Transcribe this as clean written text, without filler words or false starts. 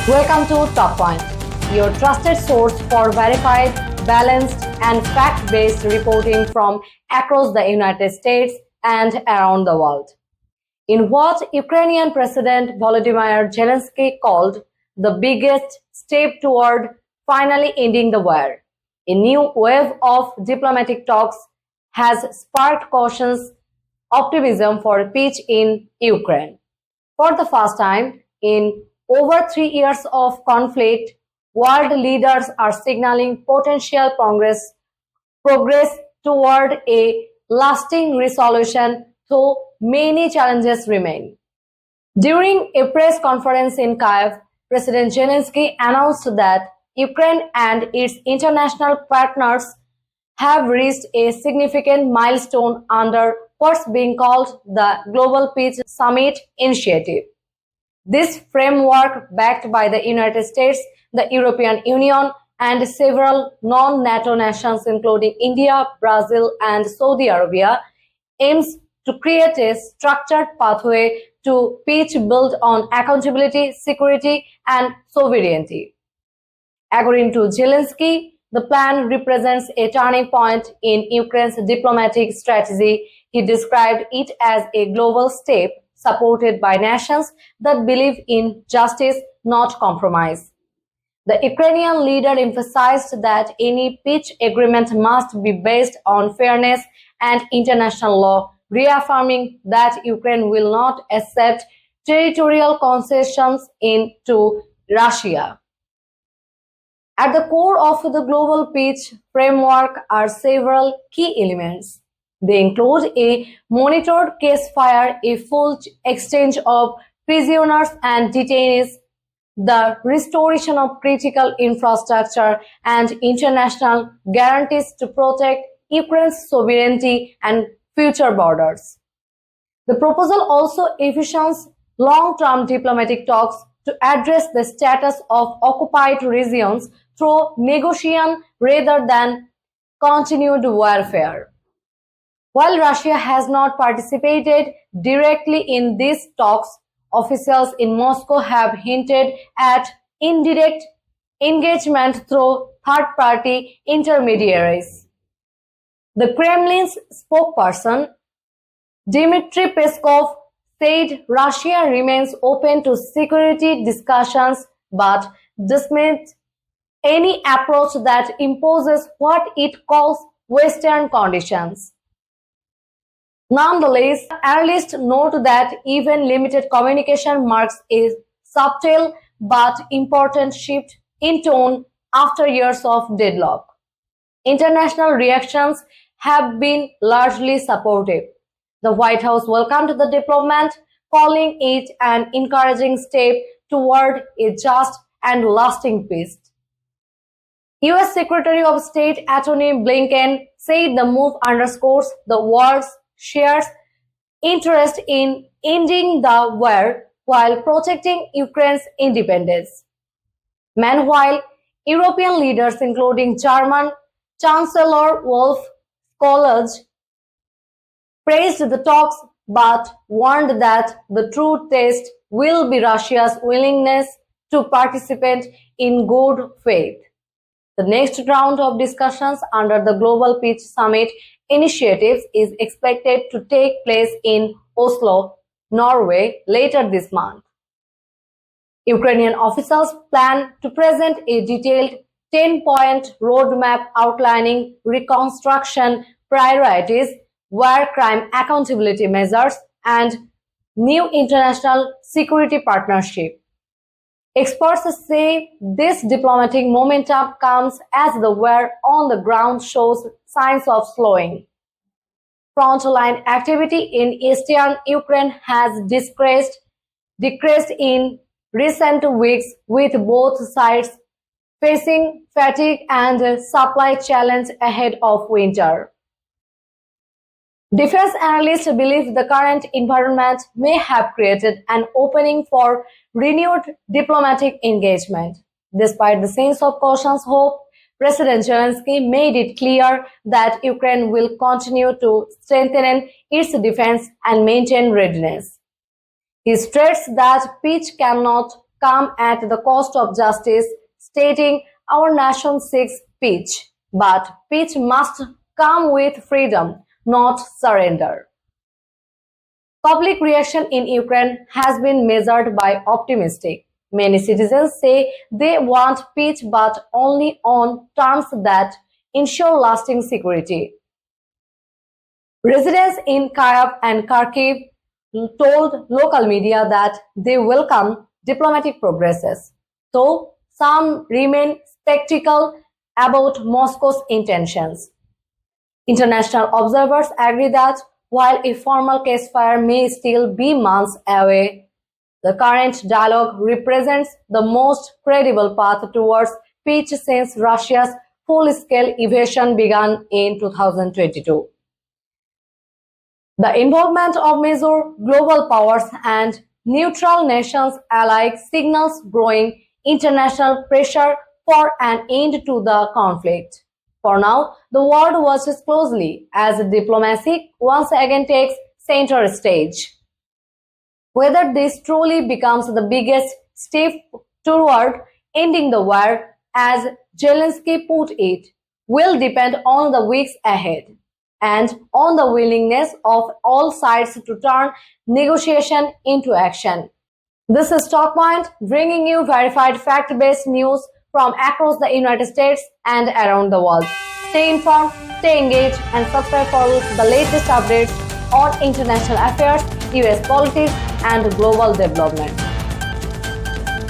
Welcome to Talkpoint, your trusted source for verified, balanced, and fact-based reporting from across the United States and around the world. In what Ukrainian President Volodymyr Zelenskyy called the biggest step toward finally ending the war, a new wave of diplomatic talks has sparked cautious optimism for peace in Ukraine. For the first time in over 3 years of conflict, world leaders are signaling potential progress toward a lasting resolution, though many challenges remain. During a press conference in Kyiv, President Zelenskyy announced that Ukraine and its international partners have reached a significant milestone under what's being called the Global Peace Summit Initiative. This framework, backed by the United States, the European Union, and several non-NATO nations including India, Brazil, and Saudi Arabia, aims to create a structured pathway to peace built on accountability, security, and sovereignty. According to Zelenskyy, the plan represents a turning point in Ukraine's diplomatic strategy. He described it as a global step supported by nations that believe in justice, not compromise. The Ukrainian leader emphasized that any peace agreement must be based on fairness and international law, reaffirming that Ukraine will not accept territorial concessions into Russia. At the core of the global peace framework are several key elements. They include a monitored ceasefire, a full exchange of prisoners and detainees, the restoration of critical infrastructure, and international guarantees to protect Ukraine's sovereignty and future borders. The proposal also envisions long-term diplomatic talks to address the status of occupied regions through negotiation rather than continued warfare. While Russia has not participated directly in these talks, officials in Moscow have hinted at indirect engagement through third-party intermediaries. The Kremlin's spokesperson, Dmitry Peskov, said Russia remains open to security discussions but dismissed any approach that imposes what it calls Western conditions. Nonetheless, analysts note that even limited communication marks a subtle but important shift in tone after years of deadlock. International reactions have been largely supportive. The White House welcomed the development, calling it an encouraging step toward a just and lasting peace. U.S. Secretary of State Antony Blinken said the move underscores the world's shared interest in ending the war while protecting Ukraine's independence. Meanwhile, European leaders, including German Chancellor Wolf Scholz, praised the talks but warned that the true test will be Russia's willingness to participate in good faith. The next round of discussions under the Global Peace Summit initiatives is expected to take place in Oslo, Norway later this month. Ukrainian officials plan to present a detailed 10-point roadmap outlining reconstruction priorities, war crime accountability measures, and new international security partnership. Experts say this diplomatic momentum comes as the war on the ground shows signs of slowing. Frontline activity in eastern Ukraine has decreased in recent weeks, with both sides facing fatigue and supply challenge ahead of winter. Defense analysts believe the current environment may have created an opening for renewed diplomatic engagement. Despite the sense of cautious hope, President Zelenskyy made it clear that Ukraine will continue to strengthen its defense and maintain readiness. He stressed that peace cannot come at the cost of justice, stating, "Our nation seeks peace, but peace must come with freedom, not surrender." Public reaction in Ukraine has been measured by optimistic. Many citizens say they want peace but only on terms that ensure lasting security. Residents in Kyiv and Kharkiv told local media that they welcome diplomatic progresses, though some remain skeptical about Moscow's intentions. International observers agree that while a formal ceasefire may still be months away, the current dialogue represents the most credible path towards peace since Russia's full-scale invasion began in 2022. The involvement of major global powers and neutral nations alike signals growing international pressure for an end to the conflict. For now, the world watches closely as diplomacy once again takes center stage. Whether this truly becomes the biggest step toward ending the war, as Zelenskyy put it, will depend on the weeks ahead and on the willingness of all sides to turn negotiation into action. This is Talkpoint, bringing you verified fact-based news from across the United States and around the world. Stay informed, stay engaged, and subscribe for the latest updates on international affairs, US politics, and global development.